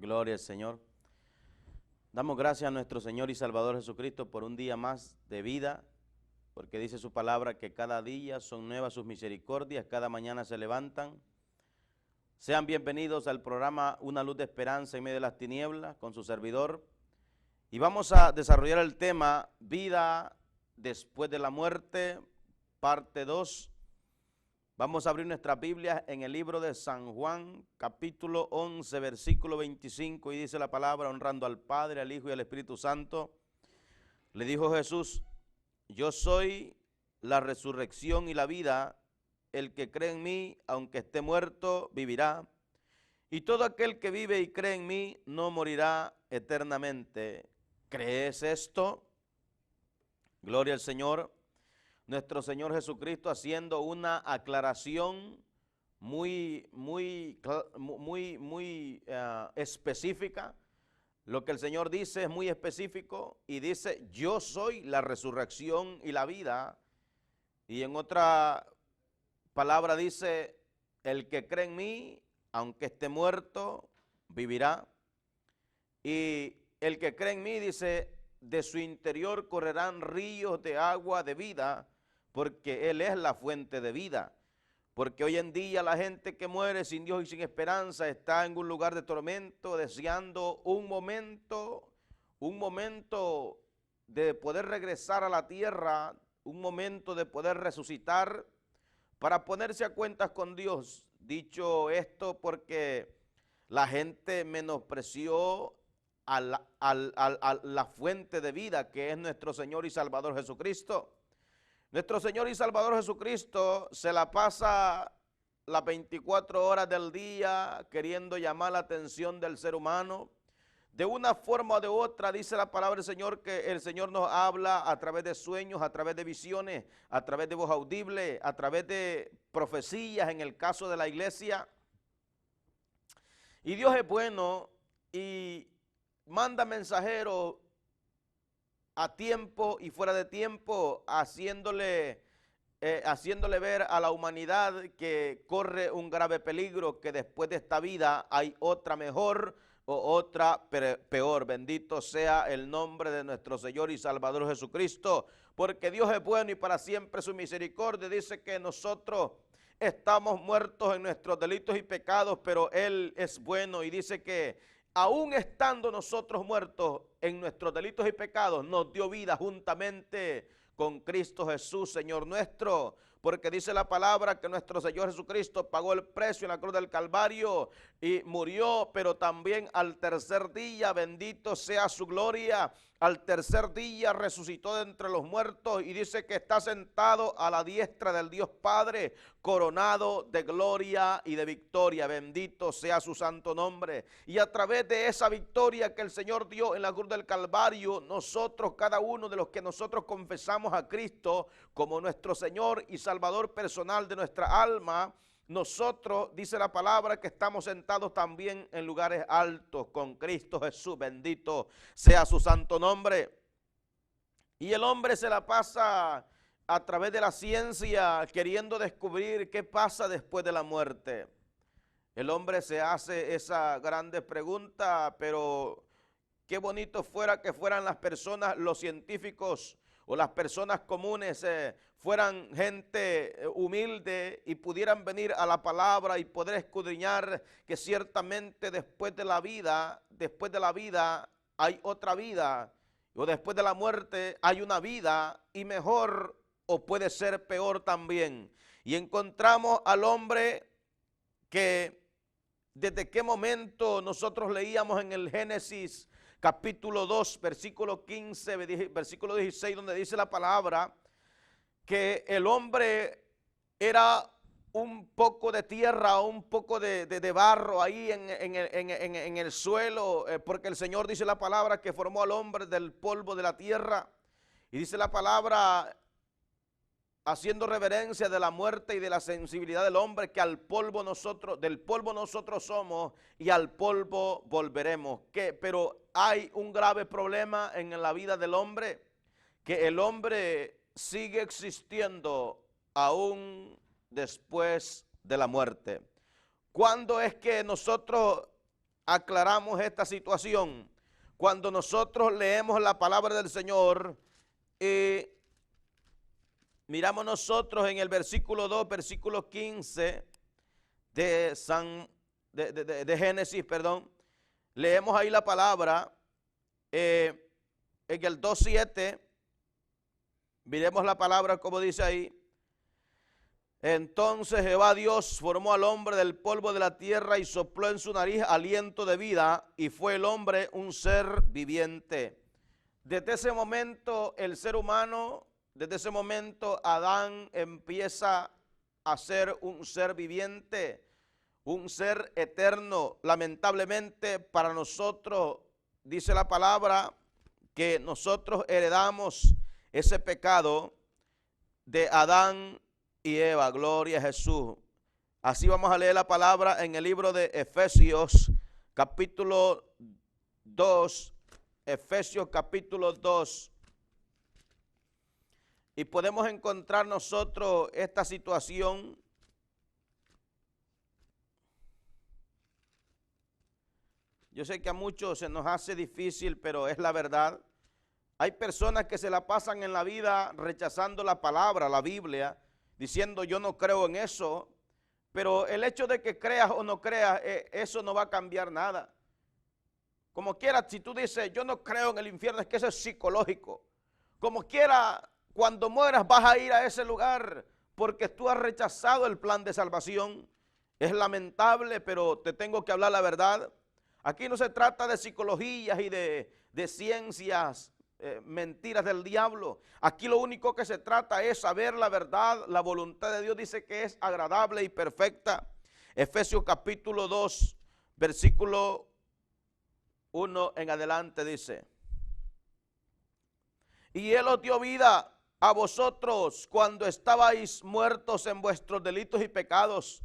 Gloria al Señor. Damos gracias a nuestro Señor y Salvador Jesucristo por un día más de vida, porque dice su palabra que cada día son nuevas sus misericordias, cada mañana se levantan. Sean bienvenidos al programa Una Luz de Esperanza en medio de las tinieblas con su servidor. Y vamos a desarrollar el tema Vida después de la muerte, parte 2. Vamos a abrir nuestras Biblias en el libro de San Juan, capítulo 11, versículo 25, y dice la palabra, honrando al Padre, al Hijo y al Espíritu Santo. Le dijo Jesús, yo soy la resurrección y la vida, el que cree en mí, aunque esté muerto, vivirá. Y todo aquel que vive y cree en mí, no morirá eternamente. ¿Crees esto? Gloria al Señor. Nuestro Señor Jesucristo haciendo una aclaración muy específica. Lo que el Señor dice es muy específico y dice, yo soy la resurrección y la vida. Y en otra palabra dice, el que cree en mí, aunque esté muerto, vivirá. Y el que cree en mí, dice, de su interior correrán ríos de agua de vida, porque Él es la fuente de vida. Porque hoy en día la gente que muere sin Dios y sin esperanza está en un lugar de tormento, deseando un momento de poder regresar a la tierra, un momento de poder resucitar para ponerse a cuentas con Dios. Dicho esto porque la gente menospreció a la fuente de vida que es nuestro Señor y Salvador Jesucristo. Nuestro Señor y Salvador Jesucristo se la pasa las 24 horas del día queriendo llamar la atención del ser humano. De una forma o de otra, dice la palabra del Señor, que el Señor nos habla a través de sueños, a través de visiones, a través de voz audible, a través de profecías en el caso de la iglesia. Y Dios es bueno y manda mensajeros a tiempo y fuera de tiempo, haciéndole ver a la humanidad que corre un grave peligro, que después de esta vida hay otra mejor o otra peor. Bendito sea el nombre de nuestro Señor y Salvador Jesucristo, porque Dios es bueno y para siempre su misericordia. Dice que nosotros estamos muertos en nuestros delitos y pecados, pero Él es bueno y dice que aún estando nosotros muertos en nuestros delitos y pecados, nos dio vida juntamente con Cristo Jesús, Señor nuestro, porque dice la palabra que nuestro Señor Jesucristo pagó el precio en la cruz del Calvario y murió, pero también al tercer día, bendito sea su gloria, al tercer día resucitó de entre los muertos y dice que está sentado a la diestra del Dios Padre, coronado de gloria y de victoria. Bendito sea su santo nombre. Y a través de esa victoria que el Señor dio en la cruz del Calvario, nosotros, cada uno de los que nosotros confesamos a Cristo como nuestro Señor y Salvador personal de nuestra alma, nosotros, dice la palabra, que estamos sentados también en lugares altos con Cristo Jesús. Bendito sea su santo nombre. Y el hombre se la pasa a través de la ciencia queriendo descubrir qué pasa después de la muerte. El hombre se hace esa grande pregunta, pero qué bonito fuera que fueran las personas, los científicos o las personas comunes, fueran gente humilde y pudieran venir a la palabra y poder escudriñar que ciertamente después de la vida hay otra vida, o después de la muerte hay una vida y mejor o puede ser peor también. Y encontramos al hombre que desde qué momento nosotros leíamos en el Génesis capítulo 2, versículo 15, versículo 16, donde dice la palabra que el hombre era un poco de tierra, un poco de barro ahí en el suelo, porque el Señor dice la palabra que formó al hombre del polvo de la tierra. Y dice la palabra, haciendo reverencia de la muerte y de la sensibilidad del hombre, que al polvo del polvo nosotros somos y al polvo volveremos. Pero hay un grave problema en la vida del hombre, que el hombre sigue existiendo aún después de la muerte. ¿Cuándo es que nosotros aclaramos esta situación. Cuando nosotros leemos la palabra del Señor, miramos nosotros en el versículo 2, versículo 15 de Génesis, perdón. Leemos ahí la palabra, en el 2:7, miremos la palabra como dice ahí. Entonces Jehová Dios formó al hombre del polvo de la tierra y sopló en su nariz aliento de vida, y fue el hombre un ser viviente. Desde ese momento el ser humano, desde ese momento Adán empieza a ser un ser viviente, un ser eterno. Lamentablemente para nosotros, dice la palabra, que nosotros heredamos ese pecado de Adán y Eva. Gloria a Jesús. Así vamos a leer la palabra en el libro de Efesios, capítulo 2, Efesios capítulo 2. Y podemos encontrar nosotros esta situación. Yo sé que a muchos se nos hace difícil, pero es la verdad. Hay personas que se la pasan en la vida rechazando la palabra, la Biblia, diciendo yo no creo en eso, pero el hecho de que creas o no creas, eso no va a cambiar nada. Como quiera, si tú dices yo no creo en el infierno, es que eso es psicológico. Como quiera, cuando mueras vas a ir a ese lugar porque tú has rechazado el plan de salvación. Es lamentable, pero te tengo que hablar la verdad. Aquí no se trata de psicologías y de ciencias, mentiras del diablo. Aquí lo único que se trata es saber la verdad. La voluntad de Dios dice que es agradable y perfecta. Efesios capítulo 2, versículo 1 en adelante dice: y Él os dio vida a vosotros cuando estabais muertos en vuestros delitos y pecados,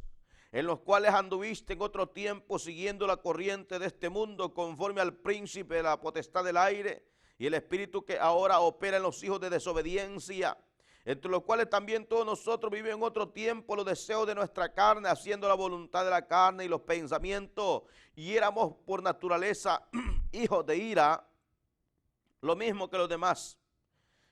en los cuales anduviste en otro tiempo siguiendo la corriente de este mundo, conforme al príncipe de la potestad del aire y el espíritu que ahora opera en los hijos de desobediencia, entre los cuales también todos nosotros vivimos en otro tiempo los deseos de nuestra carne, haciendo la voluntad de la carne y los pensamientos, y éramos por naturaleza hijos de ira, lo mismo que los demás.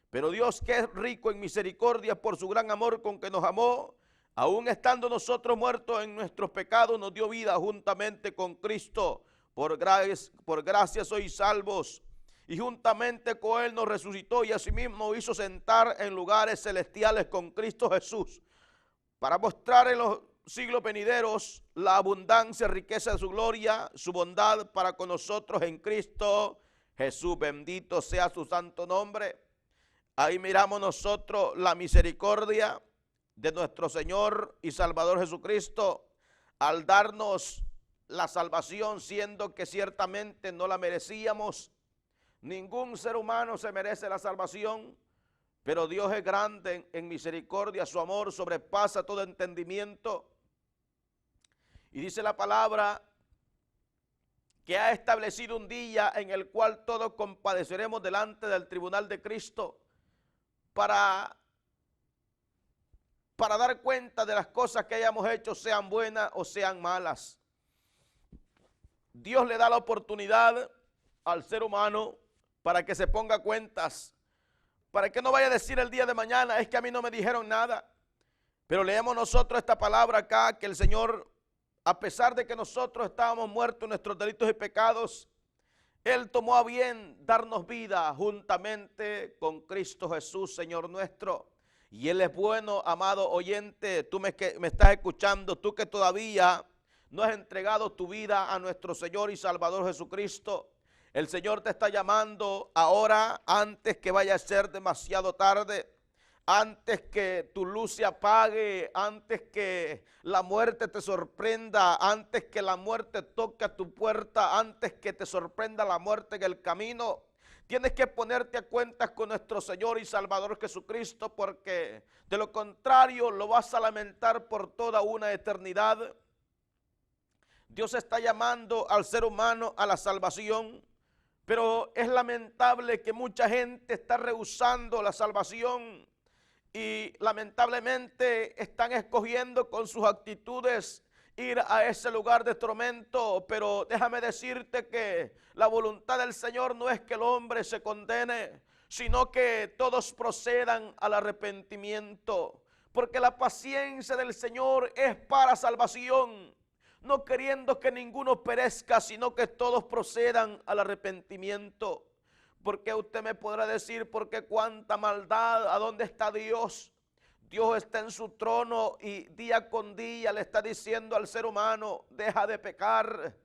Pero Dios, que es rico en misericordia por su gran amor con que nos amó, aun estando nosotros muertos en nuestros pecados, nos dio vida juntamente con Cristo. Por gracia sois salvos. Y juntamente con Él nos resucitó y asimismo hizo sentar en lugares celestiales con Cristo Jesús, para mostrar en los siglos venideros la abundancia, riqueza de su gloria, su bondad para con nosotros en Cristo Jesús. Bendito sea su santo nombre. Ahí miramos nosotros la misericordia de nuestro Señor y Salvador Jesucristo al darnos la salvación, siendo que ciertamente no la merecíamos. Ningún ser humano se merece la salvación, pero Dios es grande en misericordia, su amor sobrepasa todo entendimiento. Y dice la palabra que ha establecido un día en el cual todos compadeceremos delante del tribunal de Cristo para dar cuenta de las cosas que hayamos hecho, sean buenas o sean malas. Dios le da la oportunidad al ser humano para que se ponga cuentas, para que no vaya a decir el día de mañana, es que a mí no me dijeron nada. Pero leemos nosotros esta palabra acá, que el Señor, a pesar de que nosotros estábamos muertos en nuestros delitos y pecados, Él tomó a bien darnos vida juntamente con Cristo Jesús, Señor nuestro. Y Él es bueno, amado oyente, tú me estás escuchando, tú que todavía no has entregado tu vida a nuestro Señor y Salvador Jesucristo. El Señor te está llamando ahora, antes que vaya a ser demasiado tarde, antes que tu luz se apague, antes que la muerte te sorprenda, antes que la muerte toque a tu puerta, antes que te sorprenda la muerte en el camino. Tienes que ponerte a cuentas con nuestro Señor y Salvador Jesucristo, porque de lo contrario lo vas a lamentar por toda una eternidad. Dios está llamando al ser humano a la salvación, pero es lamentable que mucha gente está rehusando la salvación y lamentablemente están escogiendo con sus actitudes ir a ese lugar de tormento, pero déjame decirte que la voluntad del Señor no es que el hombre se condene, sino que todos procedan al arrepentimiento, porque la paciencia del Señor es para salvación, no queriendo que ninguno perezca, sino que todos procedan al arrepentimiento. Porque usted me podrá decir, porque cuánta maldad, ¿a dónde está Dios? Dios está en su trono y día con día le está diciendo al ser humano, deja de pecar,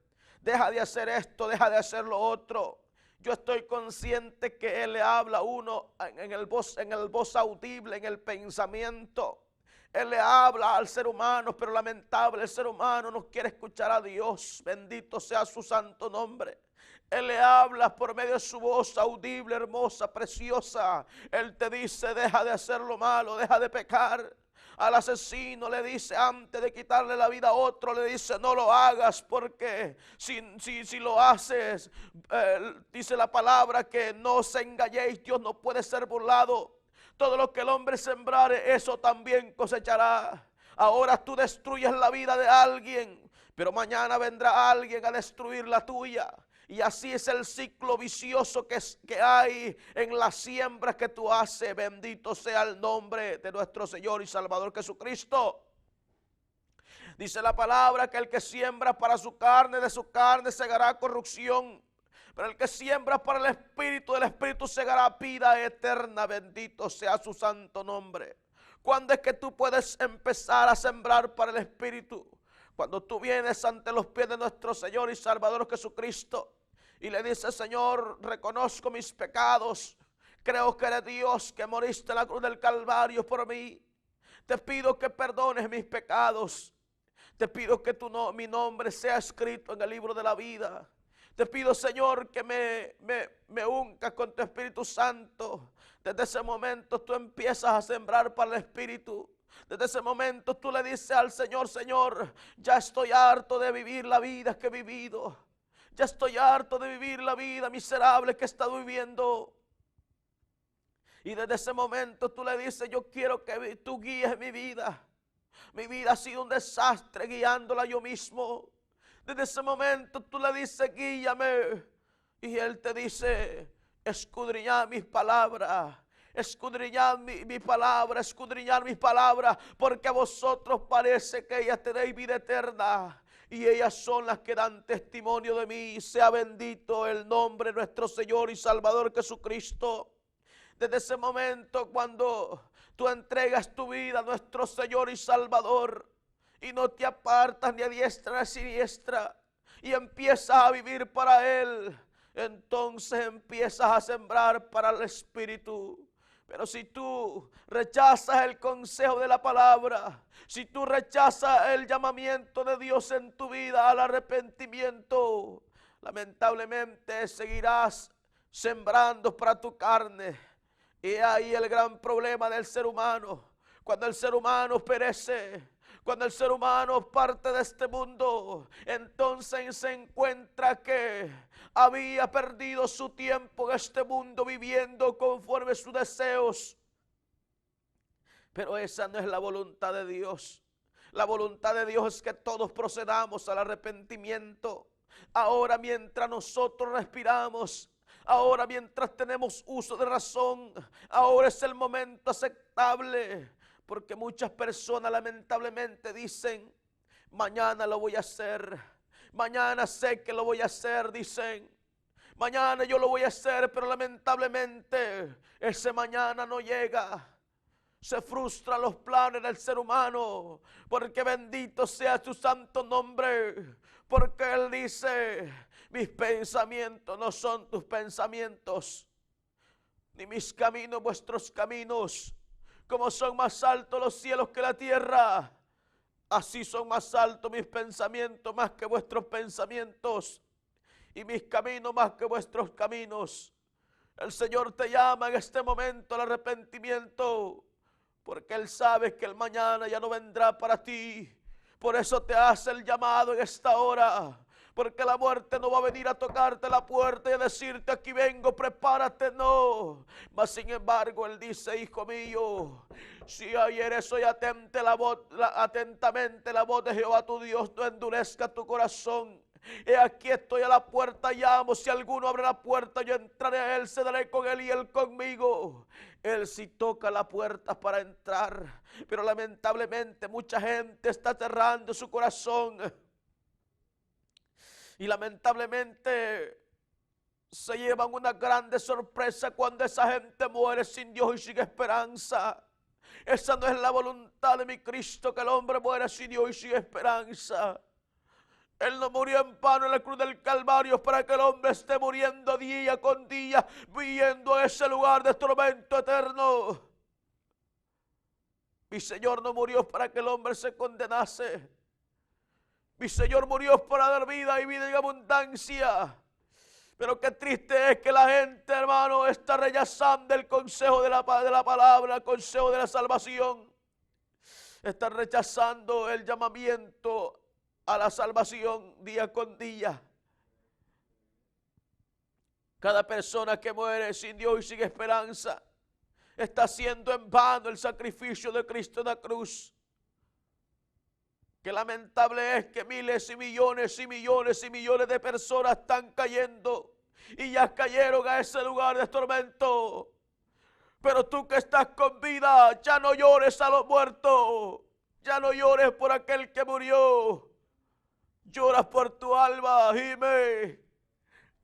deja de hacer esto, deja de hacer lo otro. Yo estoy consciente que Él le habla a uno en el voz audible, en el pensamiento. Él le habla al ser humano, pero lamentable, el ser humano no quiere escuchar a Dios. Bendito sea su santo nombre. Él le habla por medio de su voz audible, hermosa, preciosa. Él te dice, deja de hacer lo malo, deja de pecar. Al asesino le dice, antes de quitarle la vida a otro, le dice, no lo hagas, porque si lo haces, dice la palabra que no os engañéis, Dios no puede ser burlado. Todo lo que el hombre sembrare, eso también cosechará. Ahora tú destruyes la vida de alguien, pero mañana vendrá alguien a destruir la tuya. Y así es el ciclo vicioso que hay en la siembra que tú haces. Bendito sea el nombre de nuestro Señor y Salvador Jesucristo. Dice la palabra que el que siembra para su carne, de su carne segará corrupción. Pero el que siembra para el Espíritu, del Espíritu segará vida eterna. Bendito sea su santo nombre. ¿Cuándo es que tú puedes empezar a sembrar para el Espíritu? Cuando tú vienes ante los pies de nuestro Señor y Salvador Jesucristo y le dices, Señor, reconozco mis pecados, creo que eres Dios, que moriste en la cruz del Calvario por mí. Te pido que perdones mis pecados. Te pido que mi nombre sea escrito en el libro de la vida. Te pido, Señor, que me unjas con tu Espíritu Santo. Desde ese momento tú empiezas a sembrar para el Espíritu. Desde ese momento tú le dices al Señor, Señor, ya estoy harto de vivir la vida que he vivido. Ya estoy harto de vivir la vida miserable que he estado viviendo. Y desde ese momento tú le dices, yo quiero que tú guíes mi vida. Mi vida ha sido un desastre guiándola yo mismo. Desde ese momento tú le dices, guíame. Y Él te dice, escudriñad mis palabras. Escudriñad mi palabra, escudriñad mis palabras, porque a vosotros parece que ellas tenéis vida eterna. Y ellas son las que dan testimonio de mí. Sea bendito el nombre de nuestro Señor y Salvador Jesucristo. Desde ese momento cuando tú entregas tu vida a nuestro Señor y Salvador y no te apartas ni a diestra ni a siniestra y empiezas a vivir para Él, entonces empiezas a sembrar para el Espíritu. Pero si tú rechazas el consejo de la palabra, si tú rechazas el llamamiento de Dios en tu vida al arrepentimiento, lamentablemente seguirás sembrando para tu carne. Y ahí el gran problema del ser humano. Cuando el ser humano perece, cuando el ser humano parte de este mundo, entonces se encuentra que había perdido su tiempo en este mundo viviendo conforme a sus deseos. Pero esa no es la voluntad de Dios. La voluntad de Dios es que todos procedamos al arrepentimiento. Ahora mientras nosotros respiramos, ahora mientras tenemos uso de razón, ahora es el momento aceptable. Porque muchas personas lamentablemente dicen, mañana lo voy a hacer, mañana sé que lo voy a hacer, dicen. Mañana yo lo voy a hacer, pero lamentablemente ese mañana no llega. Se frustran los planes del ser humano, porque bendito sea su santo nombre. Porque Él dice, mis pensamientos no son tus pensamientos, ni mis caminos vuestros caminos. Como son más altos los cielos que la tierra, así son más altos mis pensamientos más que vuestros pensamientos, y mis caminos más que vuestros caminos. El Señor te llama en este momento al arrepentimiento, porque Él sabe que el mañana ya no vendrá para ti. Por eso te hace el llamado en esta hora, Porque la muerte no va a venir a tocarte la puerta y a decirte: aquí vengo, prepárate. No. Mas sin embargo Él dice: hijo mío, si oyeres hoy atentamente la voz de Jehová tu Dios, no endurezca tu corazón. He aquí estoy a la puerta, llamo. Si alguno abre la puerta, yo entraré a él, cenaré con él y él conmigo. Él sí toca la puerta para entrar, pero lamentablemente mucha gente está cerrando su corazón. Y lamentablemente se llevan una grande sorpresa cuando esa gente muere sin Dios y sin esperanza. Esa no es la voluntad de mi Cristo, que el hombre muera sin Dios y sin esperanza. Él no murió en vano en la cruz del Calvario para que el hombre esté muriendo día con día, viviendo ese lugar de tormento eterno. Mi Señor no murió para que el hombre se condenase. Mi Señor murió para dar vida y vida en abundancia. Pero qué triste es que la gente, hermano, está rechazando el consejo de la palabra, el consejo de la salvación. Está rechazando el llamamiento a la salvación día con día. Cada persona que muere sin Dios y sin esperanza está haciendo en vano el sacrificio de Cristo en la cruz. Que lamentable es que miles y millones y millones y millones de personas están cayendo y ya cayeron a ese lugar de tormento. Pero tú que estás con vida, ya no llores a los muertos, ya no llores por aquel que murió. Lloras por tu alma, gime.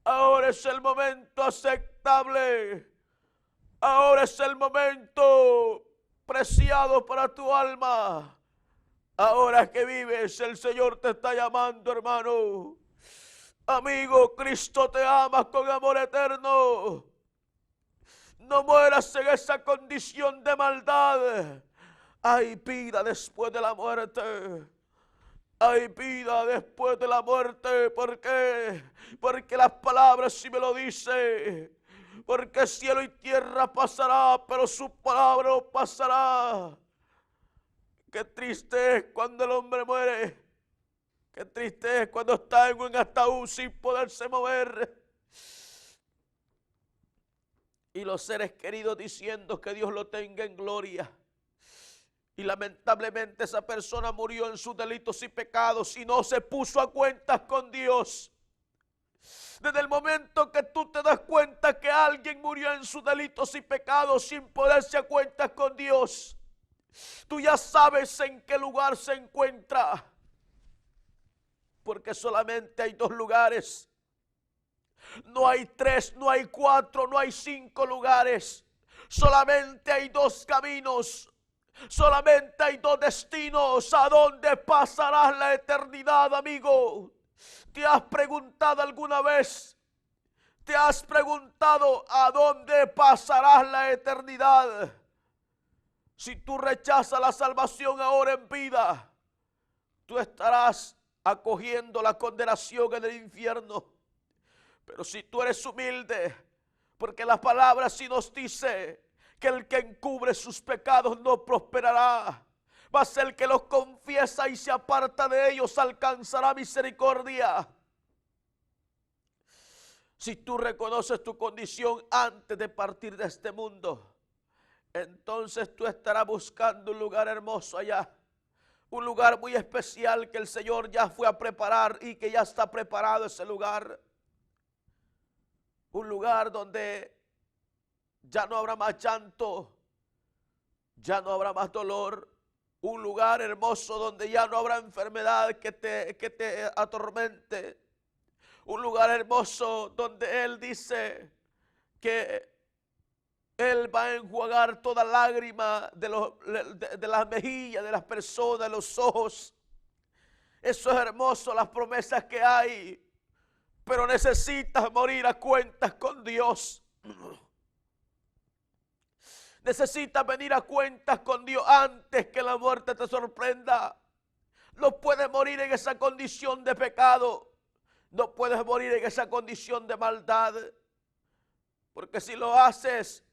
Ahora es el momento aceptable. Ahora es el momento preciado para tu alma. Ahora que vives, el Señor te está llamando, hermano. Amigo, Cristo te ama con amor eterno. No mueras en esa condición de maldad. Hay vida después de la muerte. Hay vida después de la muerte. ¿Por qué? Porque las palabras sí me lo dice. Porque cielo y tierra pasará, pero su palabra no pasará. Qué triste es cuando el hombre muere. Qué triste es cuando está en un ataúd sin poderse mover. Y los seres queridos diciendo que Dios lo tenga en gloria. Y lamentablemente esa persona murió en sus delitos y pecados y no se puso a cuentas con Dios. Desde el momento que tú te das cuenta que alguien murió en sus delitos y pecados sin ponerse a cuentas con Dios, tú ya sabes en qué lugar se encuentra. Porque solamente hay dos lugares. No hay tres, no hay cuatro, no hay 5 lugares. Solamente hay 2 caminos. Solamente hay 2 destinos. ¿A dónde pasarás la eternidad, amigo? ¿Te has preguntado alguna vez? ¿Te has preguntado a dónde pasarás la eternidad? Si tú rechazas la salvación ahora en vida, tú estarás acogiendo la condenación en el infierno. Pero si tú eres humilde, porque la palabra sí nos dice que el que encubre sus pecados no prosperará, mas el que los confiesa y se aparta de ellos alcanzará misericordia. Si tú reconoces tu condición antes de partir de este mundo, entonces tú estarás buscando un lugar hermoso allá. Un lugar muy especial que el Señor ya fue a preparar y que ya está preparado ese lugar. Un lugar donde ya no habrá más llanto, ya no habrá más dolor. Un lugar hermoso donde ya no habrá enfermedad que te atormente. Un lugar hermoso donde Él dice que Él va a enjuagar toda lágrima de las mejillas de las personas, de los ojos. Eso es hermoso, las promesas que hay. Pero necesitas morir a cuentas con Dios. Necesitas venir a cuentas con Dios antes que la muerte te sorprenda. No puedes morir en esa condición de pecado. No puedes morir en esa condición de maldad. Porque si lo haces,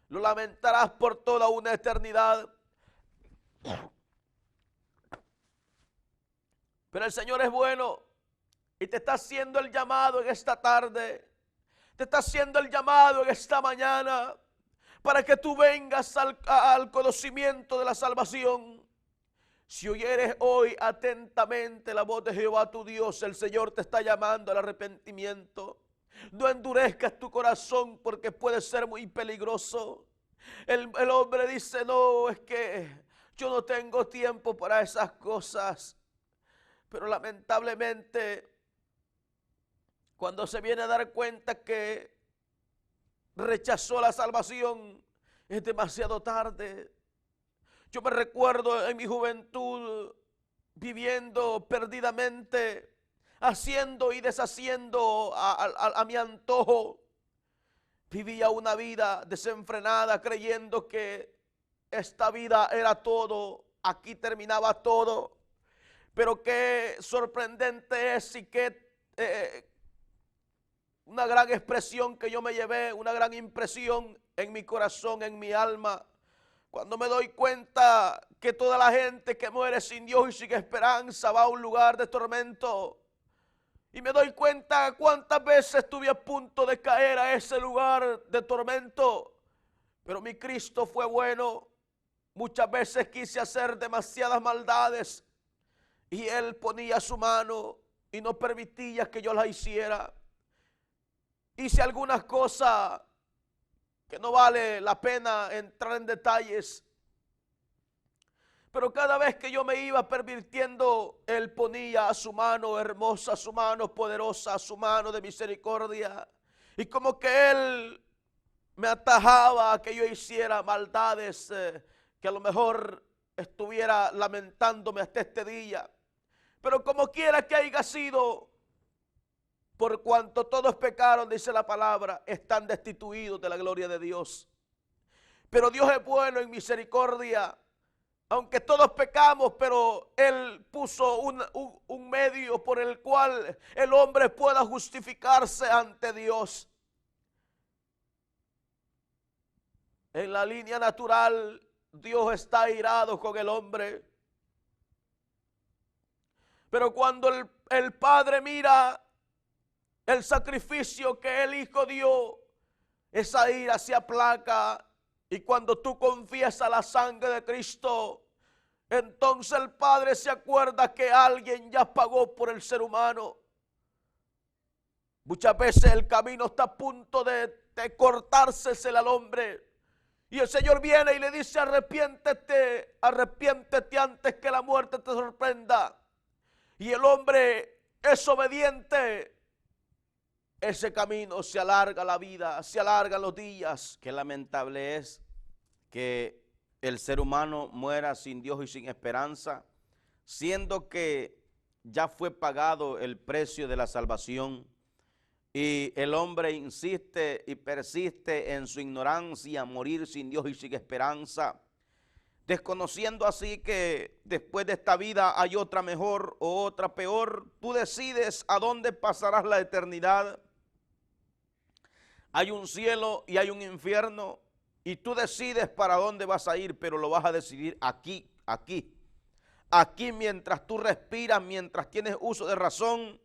lo lamentarás por toda una eternidad. Pero el Señor es bueno Y te está haciendo el llamado en esta tarde. Te está haciendo el llamado en esta mañana para que tú vengas al conocimiento de la salvación. Si oyeres hoy atentamente la voz de Jehová tu Dios, el Señor te está llamando al arrepentimiento. No endurezcas tu corazón porque puede ser muy peligroso. El hombre dice, no, es que yo no tengo tiempo para esas cosas. Pero lamentablemente, cuando se viene a dar cuenta que rechazó la salvación, es demasiado tarde. Yo me recuerdo en mi juventud viviendo perdidamente, haciendo y deshaciendo a mi antojo. Vivía una vida desenfrenada creyendo que esta vida era todo, aquí terminaba todo. Pero qué sorprendente es y qué una gran expresión que yo me llevé, una gran impresión en mi corazón, en mi alma, cuando me doy cuenta que toda la gente que muere sin Dios y sin esperanza va a un lugar de tormento. Y me doy cuenta cuántas veces estuve a punto de caer a ese lugar de tormento. Pero mi Cristo fue bueno. Muchas veces quise hacer demasiadas maldades y Él ponía su mano y no permitía que yo las hiciera. Hice algunas cosas que no vale la pena entrar en detalles. Pero cada vez que yo me iba pervirtiendo, Él ponía a su mano hermosa, su mano poderosa, su mano de misericordia. Y como que Él me atajaba a que yo hiciera maldades que a lo mejor estuviera lamentándome hasta este día. Pero como quiera que haya sido, por cuanto todos pecaron, dice la palabra, están destituidos de la gloria de Dios. Pero Dios es bueno en misericordia. Aunque todos pecamos, pero Él puso un medio por el cual el hombre pueda justificarse ante Dios. En la línea natural, Dios está airado con el hombre. Pero cuando el Padre mira el sacrificio que el Hijo dio, esa ira se aplaca. Y cuando tú confiesas la sangre de Cristo, entonces el Padre se acuerda que alguien ya pagó por el ser humano. Muchas veces el camino está a punto de cortársele al hombre. Y el Señor viene y le dice, arrepiéntete, arrepiéntete antes que la muerte te sorprenda. Y el hombre es obediente. Ese camino se alarga la vida, se alargan los días. Qué lamentable es que el ser humano muera sin Dios y sin esperanza, siendo que ya fue pagado el precio de la salvación. Y el hombre insiste y persiste en su ignorancia, morir sin Dios y sin esperanza, desconociendo así que después de esta vida hay otra mejor o otra peor. Tú decides a dónde pasarás la eternidad. Hay un cielo y hay un infierno y tú decides para dónde vas a ir, pero lo vas a decidir aquí, aquí mientras tú respiras, mientras tienes uso de razón.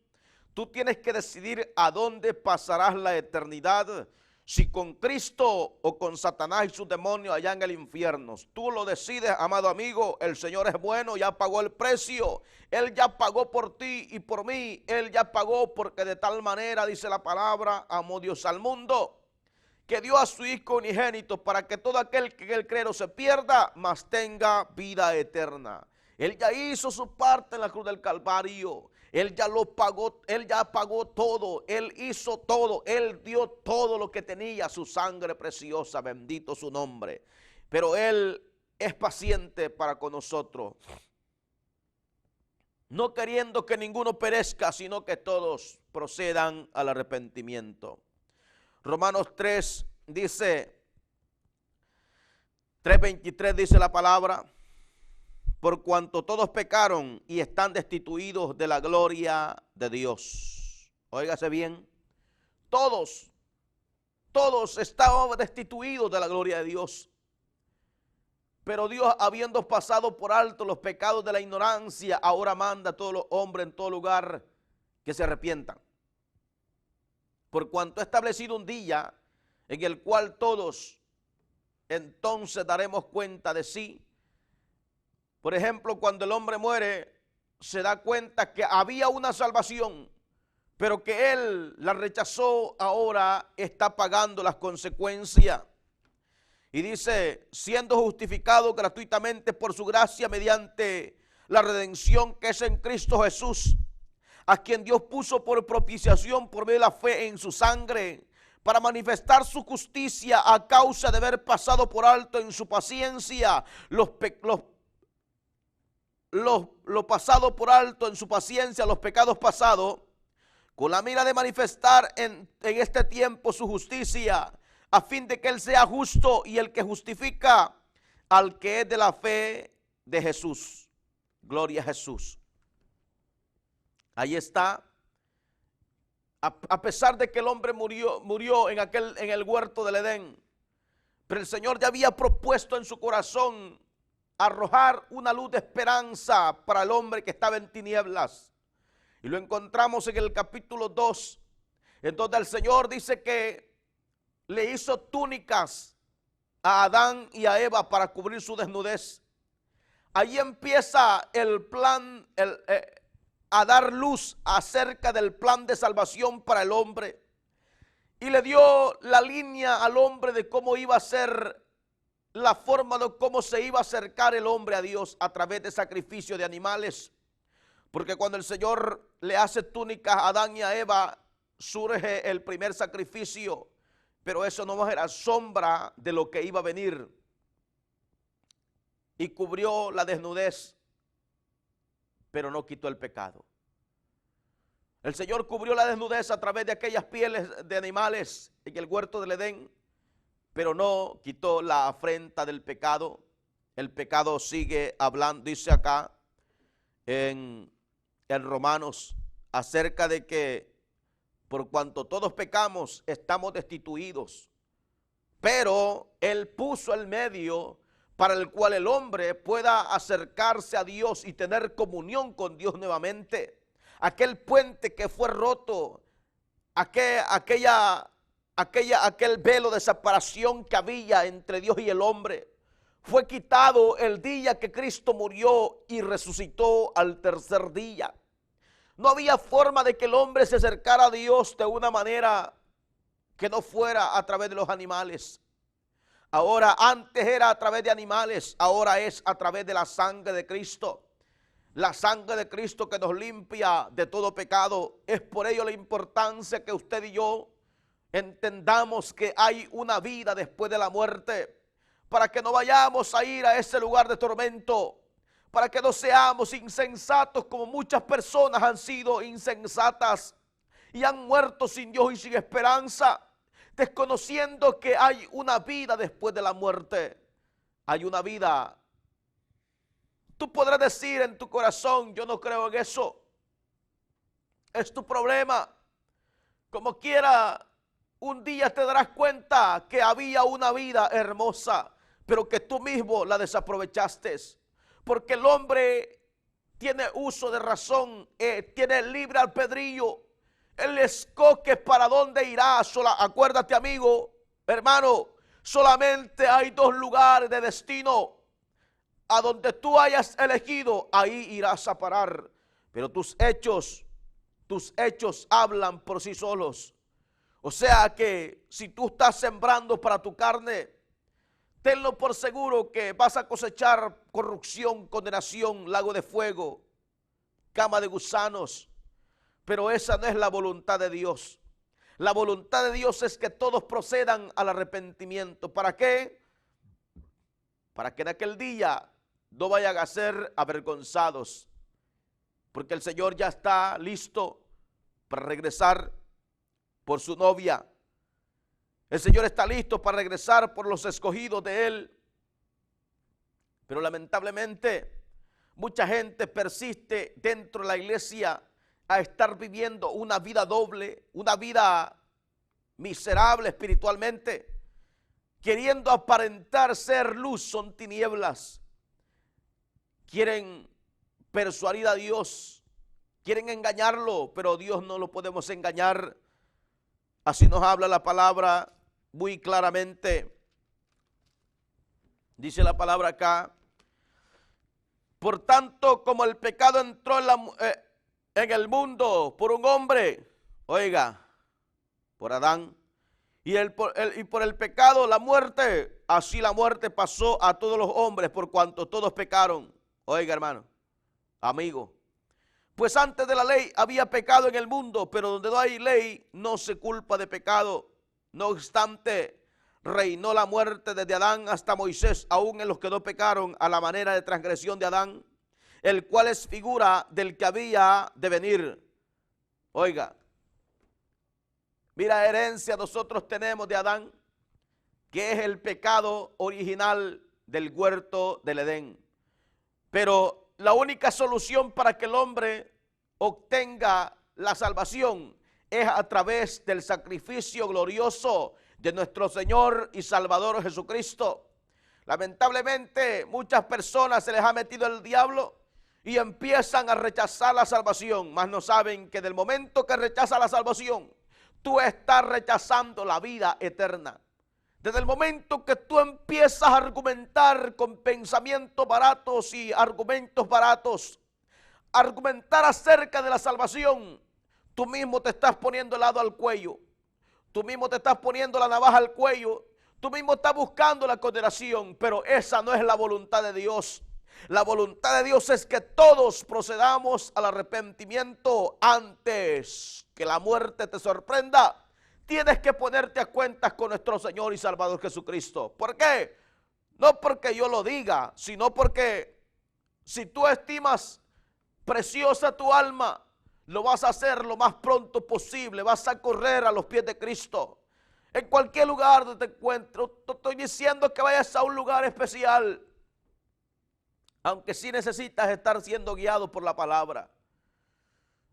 Tú tienes que decidir a dónde pasarás la eternidad, si con Cristo o con Satanás y sus demonios allá en el infierno. Tú lo decides, amado amigo. El Señor es bueno, ya pagó el precio. Él ya pagó por ti y por mí. Él ya pagó porque de tal manera, dice la palabra, amó Dios al mundo, que dio a su Hijo unigénito para que todo aquel que en él cree no se pierda, mas tenga vida eterna. Él ya hizo su parte en la cruz del Calvario. Él ya lo pagó, Él ya pagó todo, Él hizo todo, Él dio todo lo que tenía, su sangre preciosa, bendito su nombre. Pero Él es paciente para con nosotros, no queriendo que ninguno perezca, sino que todos procedan al arrepentimiento. Romanos 3 dice, 3:23 dice la palabra, por cuanto todos pecaron y están destituidos de la gloria de Dios. Óigase bien, todos estaban destituidos de la gloria de Dios. Pero Dios, habiendo pasado por alto los pecados de la ignorancia, ahora manda a todos los hombres en todo lugar que se arrepientan. Por cuanto he establecido un día en el cual todos entonces daremos cuenta de sí. Por ejemplo, cuando el hombre muere, se da cuenta que había una salvación, pero que él la rechazó, ahora está pagando las consecuencias. Y dice, siendo justificado gratuitamente por su gracia mediante la redención que es en Cristo Jesús, a quien Dios puso por propiciación por medio de la fe en su sangre, para manifestar su justicia a causa de haber pasado por alto en su paciencia lo pasado por alto en su paciencia, los pecados pasados, con la mira de manifestar en este tiempo su justicia, a fin de que Él sea justo y el que justifica al que es de la fe de Jesús. Gloria a Jesús. Ahí está. A pesar de que el hombre murió en el huerto del Edén, pero el Señor ya había propuesto en su corazón arrojar una luz de esperanza para el hombre que estaba en tinieblas. Y lo encontramos en el capítulo 2, en donde el Señor dice que le hizo túnicas a Adán y a Eva para cubrir su desnudez. Ahí empieza el plan, a dar luz acerca del plan de salvación para el hombre. Y le dio la línea al hombre de cómo iba a ser la forma de cómo se iba a acercar el hombre a Dios a través de sacrificio de animales. Porque cuando el Señor le hace túnicas a Adán y a Eva, surge el primer sacrificio, pero eso no era sombra de lo que iba a venir. Y cubrió la desnudez, pero no quitó el pecado. El Señor cubrió la desnudez a través de aquellas pieles de animales en el huerto del Edén, pero no quitó la afrenta del pecado. El pecado sigue hablando, dice acá en Romanos, acerca de que por cuanto todos pecamos, estamos destituidos. Pero Él puso el medio para el cual el hombre pueda acercarse a Dios y tener comunión con Dios nuevamente. Aquel puente que fue roto, aquel velo de separación que había entre Dios y el hombre, fue quitado el día que Cristo murió y resucitó al tercer día. No había forma de que el hombre se acercara a Dios de una manera que no fuera a través de los animales. Ahora, antes era a través de animales, ahora es a través de la sangre de Cristo. La sangre de Cristo que nos limpia de todo pecado. Es por ello la importancia que usted y yo entendamos que hay una vida después de la muerte, para que no vayamos a ir a ese lugar de tormento, para que no seamos insensatos como muchas personas han sido insensatas y han muerto sin Dios y sin esperanza, desconociendo que hay una vida después de la muerte. Hay una vida. Tú podrás decir en tu corazón, yo no creo en eso. Es tu problema. Como quiera, un día te darás cuenta que había una vida hermosa, pero que tú mismo la desaprovechaste. Porque el hombre tiene uso de razón, tiene libre albedrío. Él escoge para dónde irá. Acuérdate, amigo, hermano, solamente hay dos lugares de destino. A donde tú hayas elegido, ahí irás a parar. Pero tus hechos hablan por sí solos. O sea que si tú estás sembrando para tu carne, tenlo por seguro que vas a cosechar corrupción, condenación, lago de fuego, cama de gusanos. Pero esa no es la voluntad de Dios. La voluntad de Dios es que todos procedan al arrepentimiento. ¿Para qué? Para que en aquel día no vayan a ser avergonzados. Porque el Señor ya está listo para regresar por su novia. El Señor está listo para regresar por los escogidos de Él. Pero lamentablemente mucha gente persiste dentro de la iglesia a estar viviendo una vida doble, una vida miserable espiritualmente, queriendo aparentar ser luz, son tinieblas. Quieren persuadir a Dios, quieren engañarlo, pero Dios no lo podemos engañar. Así nos habla la palabra muy claramente. Dice la palabra acá: por tanto, como el pecado entró en el mundo por un hombre, oiga, por Adán, y por el pecado la muerte, así la muerte pasó a todos los hombres por cuanto todos pecaron. Oiga, hermano, amigo, pues antes de la ley había pecado en el mundo, pero donde no hay ley no se culpa de pecado. No obstante, reinó la muerte desde Adán hasta Moisés, aún en los que no pecaron, a la manera de transgresión de Adán, el cual es figura del que había de venir. Oiga, mira, herencia nosotros tenemos de Adán, que es el pecado original del huerto del Edén. Pero la única solución para que el hombre obtenga la salvación es a través del sacrificio glorioso de nuestro Señor y Salvador Jesucristo. Lamentablemente, muchas personas se les ha metido el diablo y empiezan a rechazar la salvación, mas no saben que del momento que rechaza la salvación, tú estás rechazando la vida eterna. Desde el momento que tú empiezas a argumentar con pensamientos baratos y argumentos baratos, argumentar acerca de la salvación, tú mismo te estás poniendo el lado al cuello, tú mismo te estás poniendo la navaja al cuello, tú mismo estás buscando la condenación, pero esa no es la voluntad de Dios. La voluntad de Dios es que todos procedamos al arrepentimiento antes que la muerte te sorprenda. Tienes que ponerte a cuentas con nuestro Señor y Salvador Jesucristo. ¿Por qué? No porque yo lo diga, sino porque si tú estimas preciosa tu alma, lo vas a hacer lo más pronto posible. Vas a correr a los pies de Cristo. En cualquier lugar donde te encuentres, te estoy diciendo que vayas a un lugar especial. Aunque sí necesitas estar siendo guiado por la palabra.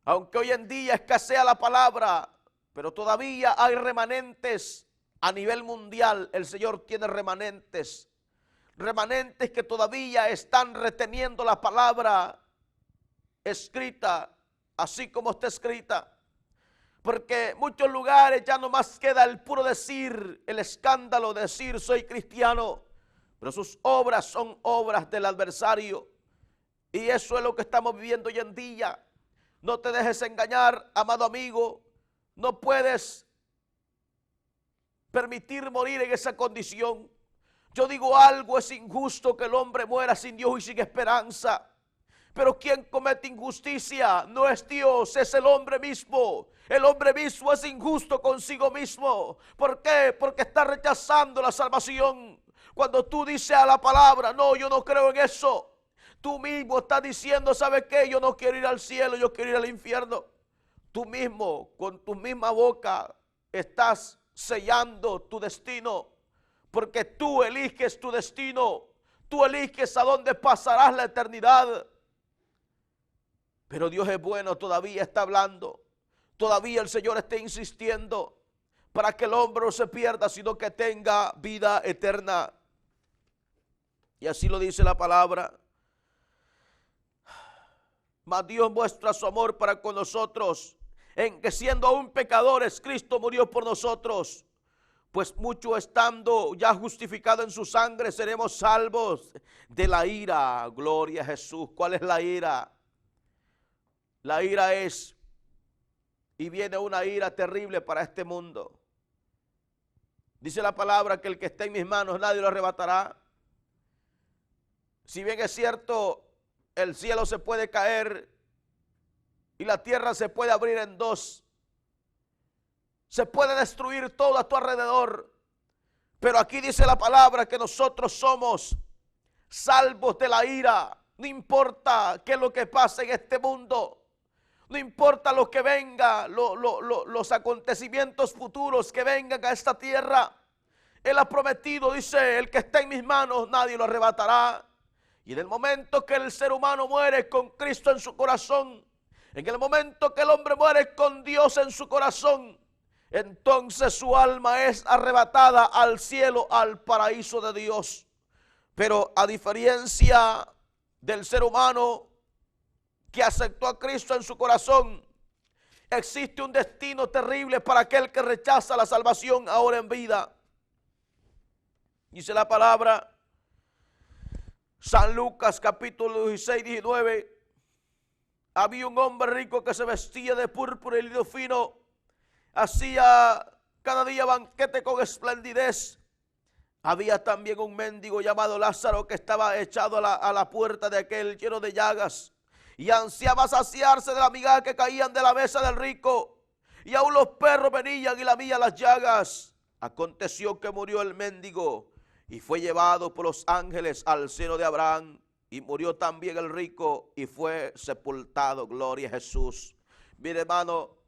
Aunque hoy en día escasea la palabra, pero todavía hay remanentes a nivel mundial. El Señor tiene remanentes. Remanentes que todavía están reteniendo la palabra escrita, así como está escrita. Porque en muchos lugares ya no más queda el puro decir, el escándalo de decir soy cristiano. Pero sus obras son obras del adversario. Y eso es lo que estamos viviendo hoy en día. No te dejes engañar, amado amigo. No puedes permitir morir en esa condición. Yo digo algo, es injusto que el hombre muera sin Dios y sin esperanza. Pero quien comete injusticia no es Dios, es el hombre mismo. El hombre mismo es injusto consigo mismo. ¿Por qué? Porque está rechazando la salvación. Cuando tú dices a la palabra, no, yo no creo en eso, tú mismo estás diciendo, ¿sabes qué? Yo no quiero ir al cielo, yo quiero ir al infierno. Tú mismo, con tu misma boca, estás sellando tu destino, porque tú eliges tu destino, tú eliges a dónde pasarás la eternidad. Pero Dios es bueno, todavía está hablando, todavía el Señor está insistiendo para que el hombre no se pierda, sino que tenga vida eterna. Y así lo dice la palabra. Mas Dios muestra su amor para con nosotros, en que siendo aún pecadores, Cristo murió por nosotros. Pues mucho estando ya justificado en su sangre, seremos salvos de la ira. Gloria a Jesús. ¿Cuál es la ira? La ira es, y viene una ira terrible para este mundo. Dice la palabra que el que esté en mis manos nadie lo arrebatará. Si bien es cierto, el cielo se puede caer y la tierra se puede abrir en dos. Se puede destruir todo a tu alrededor. Pero aquí dice la palabra que nosotros somos salvos de la ira. No importa qué es lo que pase en este mundo. No importa lo que venga, los acontecimientos futuros que vengan a esta tierra. Él ha prometido, dice, el que está en mis manos nadie lo arrebatará. Y en el momento que el ser humano muere con Cristo en su corazón, en el momento que el hombre muere con Dios en su corazón, entonces su alma es arrebatada al cielo, al paraíso de Dios. Pero a diferencia del ser humano que aceptó a Cristo en su corazón, existe un destino terrible para aquel que rechaza la salvación ahora en vida. Dice la palabra, San Lucas capítulo 16, 19, había un hombre rico que se vestía de púrpura y lino fino, hacía cada día banquete con esplendidez. Había también un mendigo llamado Lázaro que estaba echado a la puerta de aquel lleno de llagas y ansiaba saciarse de la migaja que caían de la mesa del rico, y aún los perros venían y lamían las llagas. Aconteció que murió el mendigo y fue llevado por los ángeles al seno de Abraham, y murió también el rico y fue sepultado. Gloria a Jesús. Mire, hermano,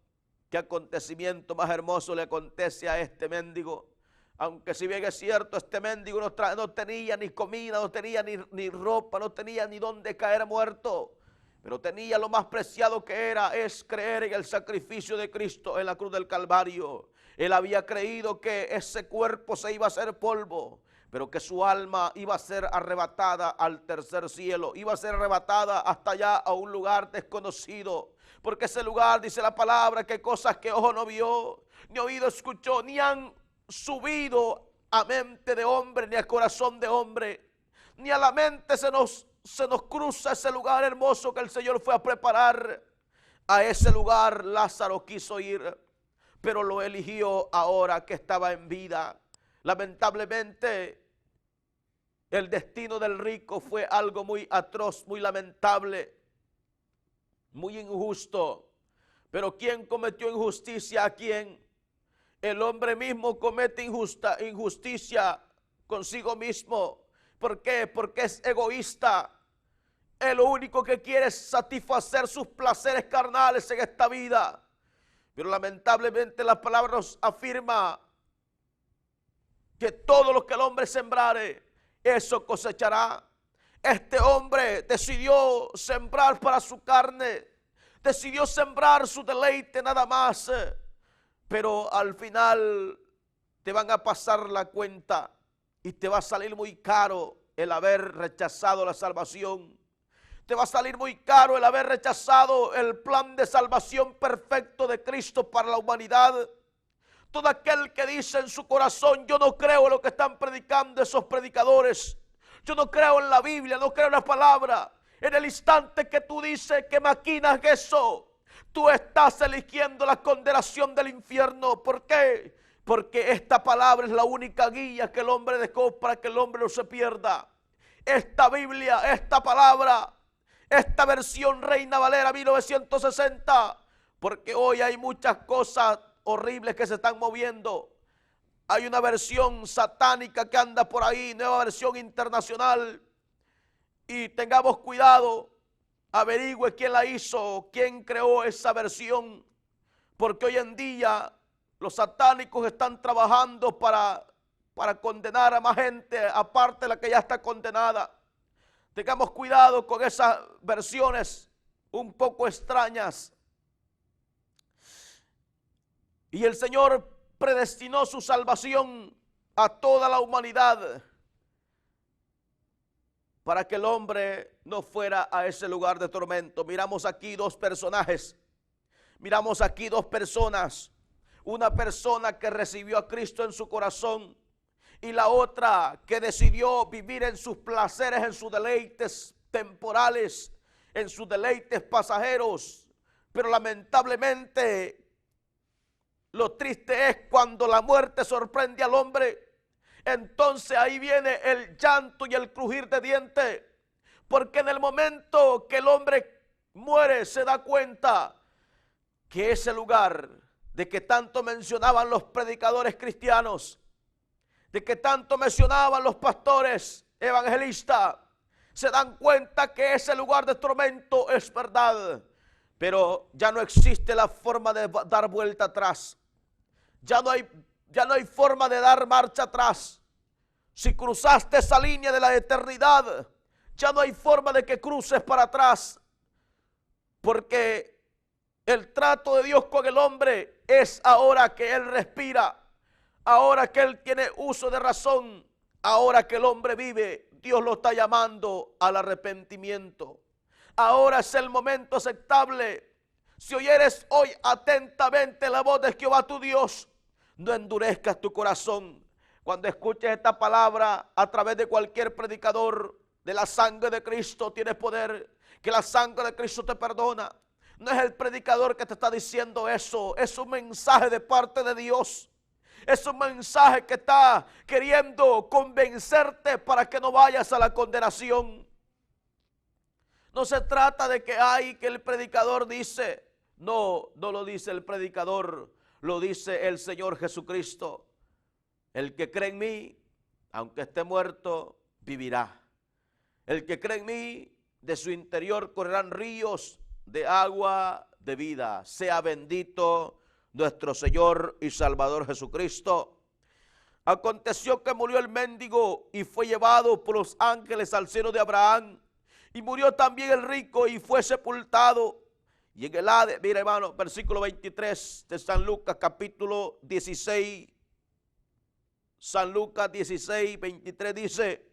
qué acontecimiento más hermoso le acontece a este mendigo. Aunque si bien es cierto, este mendigo no tenía ni comida, no tenía ni ropa, no tenía ni dónde caer muerto, pero tenía lo más preciado que es creer en el sacrificio de Cristo en la cruz del Calvario. Él había creído que ese cuerpo se iba a hacer polvo, pero que su alma iba a ser arrebatada al tercer cielo, iba a ser arrebatada hasta allá a un lugar desconocido, porque ese lugar, dice la palabra, que cosas que ojo no vio, ni oído escuchó, ni han subido a mente de hombre, ni a corazón de hombre, ni a la mente se nos cruza ese lugar hermoso que el Señor fue a preparar. A ese lugar Lázaro quiso ir, pero lo eligió ahora que estaba en vida. Lamentablemente, el destino del rico fue algo muy atroz, muy lamentable, muy injusto. Pero ¿quién cometió injusticia a quién? El hombre mismo comete injusticia consigo mismo. ¿Por qué? Porque es egoísta. Él lo único que quiere es satisfacer sus placeres carnales en esta vida. Pero lamentablemente la palabra nos afirma que todo lo que el hombre sembrare, eso cosechará. Este hombre decidió sembrar para su carne, decidió sembrar su deleite nada más. Pero al final te van a pasar la cuenta y te va a salir muy caro el haber rechazado la salvación. Te va a salir muy caro el haber rechazado el plan de salvación perfecto de Cristo para la humanidad. Todo aquel que dice en su corazón, yo no creo en lo que están predicando esos predicadores, yo no creo en la Biblia, no creo en la palabra. En el instante que tú dices que maquinas eso, tú estás eligiendo la condenación del infierno. ¿Por qué? Porque esta palabra es la única guía que el hombre dejó para que el hombre no se pierda. Esta Biblia, esta palabra, esta versión Reina Valera 1960, porque hoy hay muchas cosas horribles que se están moviendo. Hay una versión satánica que anda por ahí, nueva versión internacional, y tengamos cuidado. Averigüe quién la hizo, quién creó esa versión, porque hoy en día los satánicos están trabajando para condenar a más gente, aparte de la que ya está condenada. Tengamos cuidado con esas versiones un poco extrañas. Y el Señor predestinó su salvación a toda la humanidad, para que el hombre no fuera a ese lugar de tormento. Miramos aquí dos personajes, miramos aquí dos personas, una persona que recibió a Cristo en su corazón y la otra que decidió vivir en sus placeres, en sus deleites temporales, en sus deleites pasajeros. Pero lamentablemente lo triste es cuando la muerte sorprende al hombre. Entonces ahí viene el llanto y el crujir de dientes, porque en el momento que el hombre muere se da cuenta que ese lugar de que tanto mencionaban los predicadores cristianos, de que tanto mencionaban los pastores evangelistas, se dan cuenta que ese lugar de tormento es verdad, pero ya no existe la forma de dar vuelta atrás. Ya no hay forma de dar marcha atrás. Si cruzaste esa línea de la eternidad, ya no hay forma de que cruces para atrás, porque el trato de Dios con el hombre es ahora que él respira, ahora que él tiene uso de razón, ahora que el hombre vive. Dios lo está llamando al arrepentimiento. Ahora es el momento aceptable. Si oyeres hoy atentamente la voz de Jehová tu Dios, no endurezcas tu corazón. Cuando escuches esta palabra a través de cualquier predicador, de la sangre de Cristo tienes poder, que la sangre de Cristo te perdona. No es el predicador que te está diciendo eso, es un mensaje de parte de Dios. Es un mensaje que está queriendo convencerte para que no vayas a la condenación. No se trata de que el predicador dice. No, no lo dice el predicador, lo dice el Señor Jesucristo. El que cree en mí, aunque esté muerto, vivirá. El que cree en mí, de su interior correrán ríos de agua de vida. Sea bendito nuestro Señor y Salvador Jesucristo. Aconteció que murió el mendigo y fue llevado por los ángeles al seno de Abraham. Y murió también el rico y fue sepultado. Y en el Hades, mira hermano, versículo 23 de San Lucas capítulo 16. San Lucas 16, 23 dice: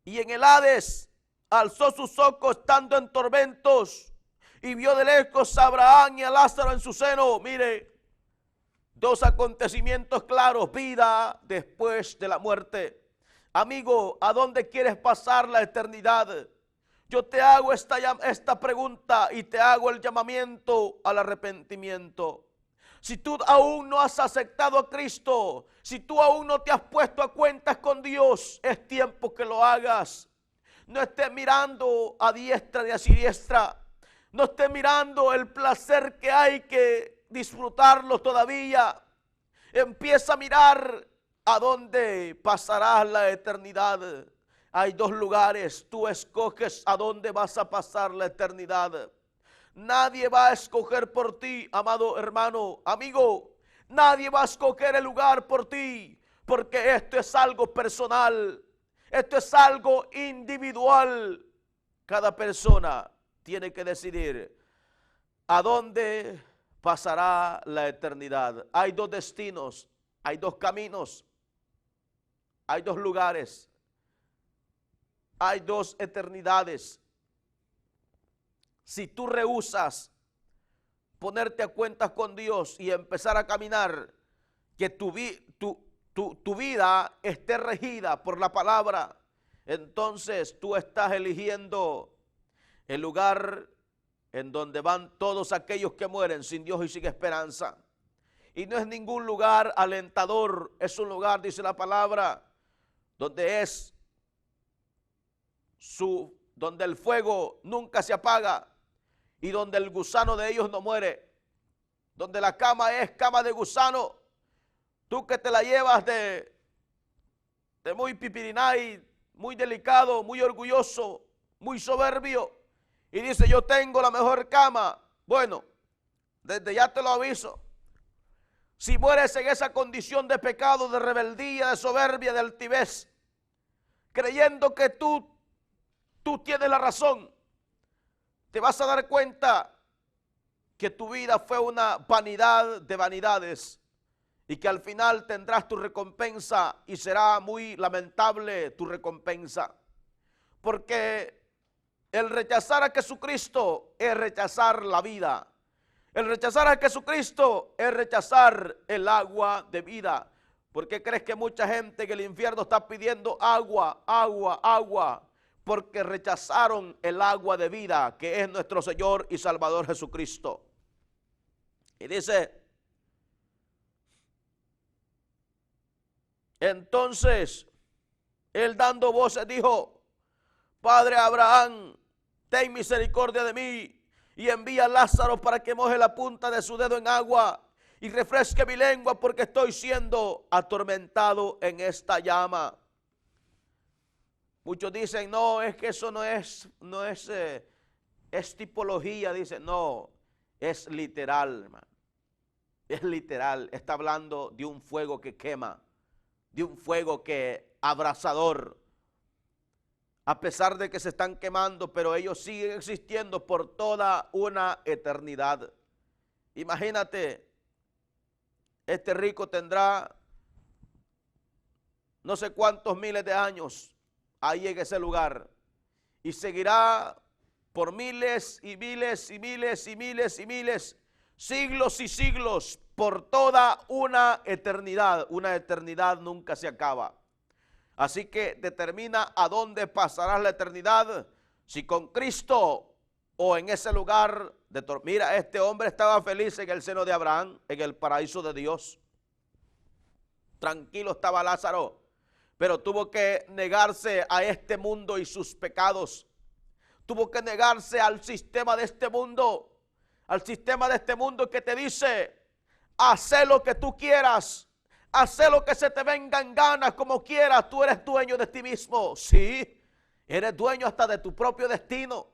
y en el Hades alzó sus ojos estando en tormentos y vio de lejos a Abraham y a Lázaro en su seno. Mire, dos acontecimientos claros: vida después de la muerte. Amigo, ¿a dónde quieres pasar la eternidad? Yo te hago esta pregunta y te hago el llamamiento al arrepentimiento. Si tú aún no has aceptado a Cristo, si tú aún no te has puesto a cuentas con Dios, es tiempo que lo hagas. No estés mirando a diestra ni a siniestra. No estés mirando el placer que hay que disfrutarlo todavía. Empieza a mirar a dónde pasarás la eternidad. Hay dos lugares, tú escoges a dónde vas a pasar la eternidad. Nadie va a escoger por ti, amado hermano, amigo. Nadie va a escoger el lugar por ti, porque esto es algo personal. Esto es algo individual. Cada persona tiene que decidir a dónde pasará la eternidad. Hay dos destinos, hay dos caminos, hay dos lugares, hay dos eternidades. Si tú rehusas ponerte a cuentas con Dios y empezar a caminar, que tu vida esté regida por la palabra, entonces tú estás eligiendo el lugar en donde van todos aquellos que mueren sin Dios y sin esperanza. Y no es ningún lugar alentador, es un lugar, dice la palabra, donde donde el fuego nunca se apaga y donde el gusano de ellos no muere, donde la cama es cama de gusano. Tú que te la llevas de muy pipirinay, muy delicado, muy orgulloso, muy soberbio, y dice: yo tengo la mejor cama. Bueno, desde ya te lo aviso, si mueres en esa condición de pecado, de rebeldía, de soberbia, de altivez, creyendo que tú tienes la razón, te vas a dar cuenta que tu vida fue una vanidad de vanidades y que al final tendrás tu recompensa y será muy lamentable tu recompensa. Porque el rechazar a Jesucristo es rechazar la vida. El rechazar a Jesucristo es rechazar el agua de vida. ¿Por qué crees que mucha gente en el infierno está pidiendo agua, agua, agua? Porque rechazaron el agua de vida, que es nuestro Señor y Salvador Jesucristo. Y dice: entonces él dando voces dijo: Padre Abraham, ten misericordia de mí y envía a Lázaro para que moje la punta de su dedo en agua y refresque mi lengua, porque estoy siendo atormentado en esta llama. Muchos dicen: no, es que eso es tipología. Dicen: no, es literal, hermano. Es literal. Está hablando de un fuego que quema, de un fuego que abrasador. A pesar de que se están quemando, pero ellos siguen existiendo por toda una eternidad. Imagínate, este rico tendrá no sé cuántos miles de años ahí en ese lugar y seguirá por miles y miles y miles y miles y miles, siglos y siglos, por toda una eternidad. Una eternidad nunca se acaba. Así que determina a dónde pasarás la eternidad, si con Cristo o en ese lugar de tormento. Mira, este hombre estaba feliz en el seno de Abraham, en el paraíso de Dios. Tranquilo estaba Lázaro, pero tuvo que negarse a este mundo y sus pecados. Tuvo que negarse al sistema de este mundo, que te dice, haz lo que tú quieras, haz lo que se te venga en ganas, como quieras, tú eres dueño de ti mismo. Sí, eres dueño hasta de tu propio destino,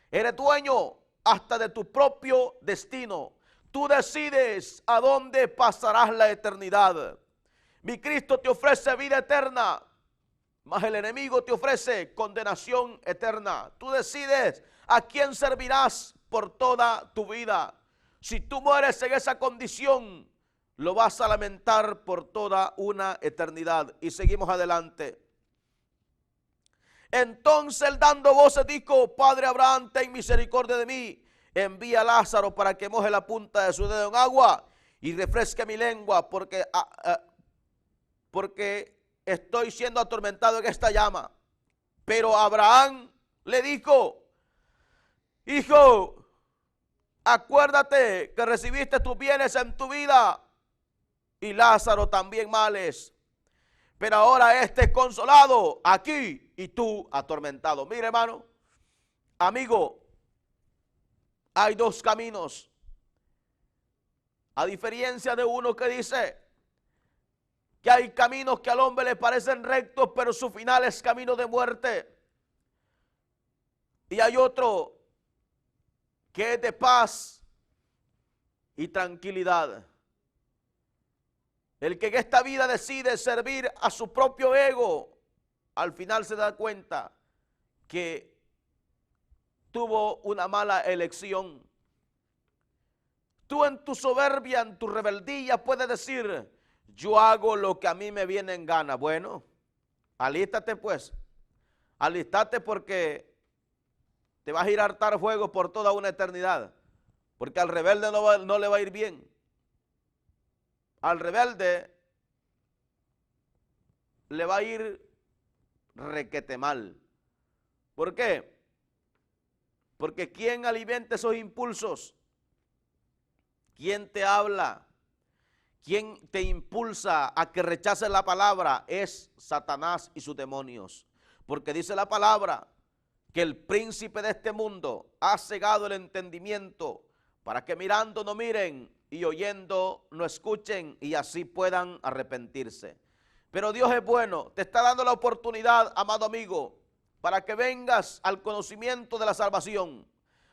eres dueño hasta de tu propio destino. Tú decides a dónde pasarás la eternidad. Mi Cristo te ofrece vida eterna, mas el enemigo te ofrece condenación eterna. Tú decides a quién servirás por toda tu vida. Si tú mueres en esa condición, lo vas a lamentar por toda una eternidad. Y seguimos adelante. Entonces él, dando voces, dijo: Padre Abraham, ten misericordia de mí. Envía a Lázaro para que moje la punta de su dedo en agua y refresque mi lengua, porque estoy siendo atormentado en esta llama. Pero Abraham le dijo: Hijo, acuérdate que recibiste tus bienes en tu vida y Lázaro también males. Pero ahora este es consolado aquí y tú atormentado. Mire, hermano, amigo, hay dos caminos. A diferencia de uno que dice que hay caminos que al hombre le parecen rectos, pero su final es camino de muerte. Y hay otro que es de paz y tranquilidad. El que en esta vida decide servir a su propio ego, al final se da cuenta que tuvo una mala elección. Tú en tu soberbia, en tu rebeldía, puedes decir: yo hago lo que a mí me viene en gana. Bueno, alístate pues, alístate, porque te vas a ir a hartar fuego por toda una eternidad, porque al rebelde no le va a ir bien. Al rebelde le va a ir requete mal. ¿Por qué? Porque ¿quién alimenta esos impulsos? ¿Quién te habla? ¿Quién te impulsa a que rechaces la palabra? Es Satanás y sus demonios. Porque dice la palabra que el príncipe de este mundo ha cegado el entendimiento para que mirando no miren y oyendo no escuchen y así puedan arrepentirse. Pero Dios es bueno, te está dando la oportunidad, amado amigo, para que vengas al conocimiento de la salvación,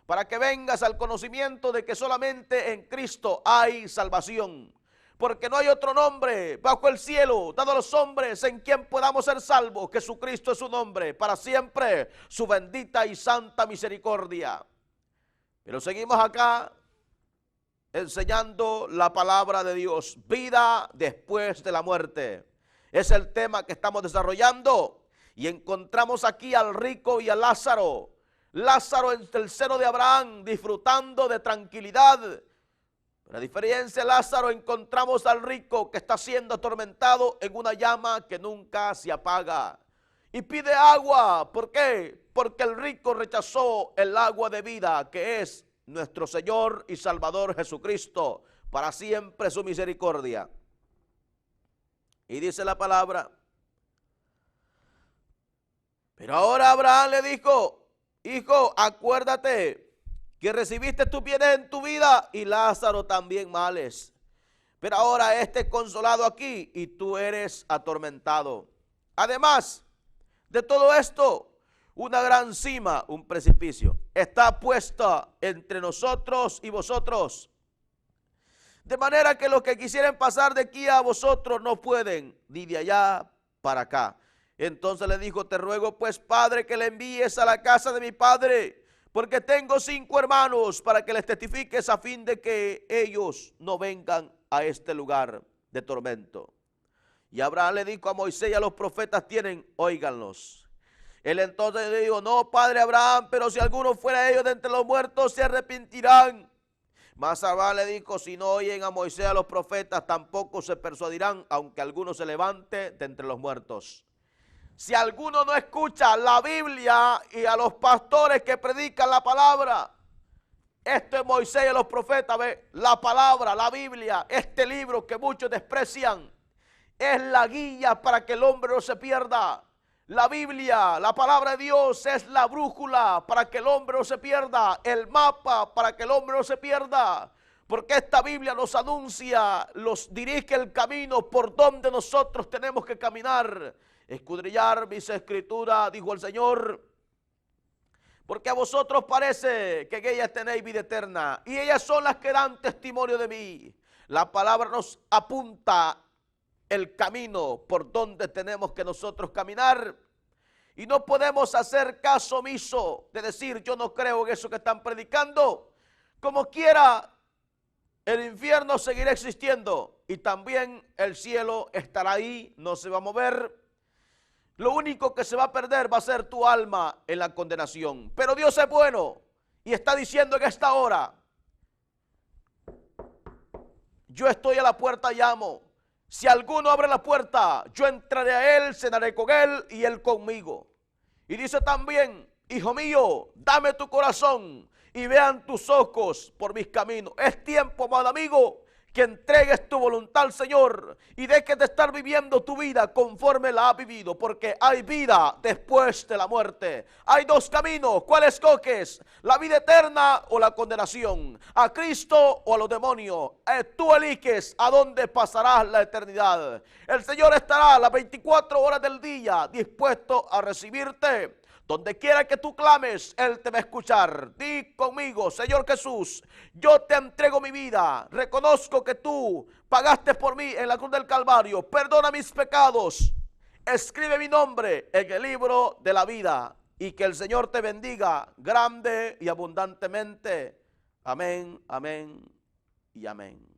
para que vengas al conocimiento de que solamente en Cristo hay salvación, porque no hay otro nombre bajo el cielo dado a los hombres en quien podamos ser salvos. Jesucristo es su nombre, para siempre su bendita y santa misericordia. Pero seguimos acá enseñando la palabra de Dios. Vida después de la muerte es el tema que estamos desarrollando, y encontramos aquí al rico y a Lázaro. Lázaro en el seno de Abraham disfrutando de tranquilidad. Pero a diferencia de Lázaro, encontramos al rico que está siendo atormentado en una llama que nunca se apaga y pide agua. ¿Por qué? Porque el rico rechazó el agua de vida, que es nuestro Señor y Salvador Jesucristo, para siempre su misericordia. Y dice la palabra: pero ahora Abraham le dijo: hijo, acuérdate que recibiste tus bienes en tu vida y Lázaro también males. Pero ahora este es consolado aquí y tú eres atormentado. Además de todo esto, una gran cima, un precipicio, está puesta entre nosotros y vosotros, de manera que los que quisieren pasar de aquí a vosotros no pueden, ni de allá para acá. Entonces le dijo: te ruego pues, padre, que le envíes a la casa de mi padre, porque tengo 5 hermanos, para que les testifiques, a fin de que ellos no vengan a este lugar de tormento. Y Abraham le dijo a Moisés y a los profetas: óiganlos. Él entonces le dijo, no, padre Abraham, pero si alguno fuera de ellos de entre los muertos, se arrepentirán. Mas Abraham le dijo, si no oyen a Moisés y a los profetas, tampoco se persuadirán, aunque alguno se levante de entre los muertos. Si alguno no escucha la Biblia y a los pastores que predican la palabra, esto es Moisés y a los profetas, ¿ve? La palabra, la Biblia, este libro que muchos desprecian, es la guía para que el hombre no se pierda. La Biblia, la palabra de Dios, es la brújula para que el hombre no se pierda, el mapa para que el hombre no se pierda. Porque esta Biblia nos anuncia, nos dirige el camino por donde nosotros tenemos que caminar. Escudriñar mis escrituras, dijo el Señor, porque a vosotros parece que en ellas tenéis vida eterna, y ellas son las que dan testimonio de mí. La palabra nos apunta el camino por donde tenemos que nosotros caminar, y no podemos hacer caso omiso de decir, yo no creo en eso que están predicando. Como quiera, el infierno seguirá existiendo, y también el cielo estará ahí, no se va a mover. Lo único que se va a perder va a ser tu alma en la condenación. Pero Dios es bueno y está diciendo en esta hora, yo estoy a la puerta y llamo. Si alguno abre la puerta, yo entraré a él, cenaré con él y él conmigo. Y dice también, hijo mío, dame tu corazón y vean tus ojos por mis caminos. Es tiempo, amado amigo, que entregues tu voluntad al Señor y dejes de estar viviendo tu vida conforme la has vivido, porque hay vida después de la muerte. Hay dos caminos, ¿cuál escoges? ¿La vida eterna o la condenación? ¿A Cristo o a los demonios? Tú eliges a dónde pasarás la eternidad. El Señor estará las 24 horas del día dispuesto a recibirte. Donde quiera que tú clames, Él te va a escuchar. Di conmigo, Señor Jesús, yo te entrego mi vida. Reconozco que tú pagaste por mí en la cruz del Calvario. Perdona mis pecados. Escribe mi nombre en el libro de la vida. Y que el Señor te bendiga grande y abundantemente. Amén, amén y amén.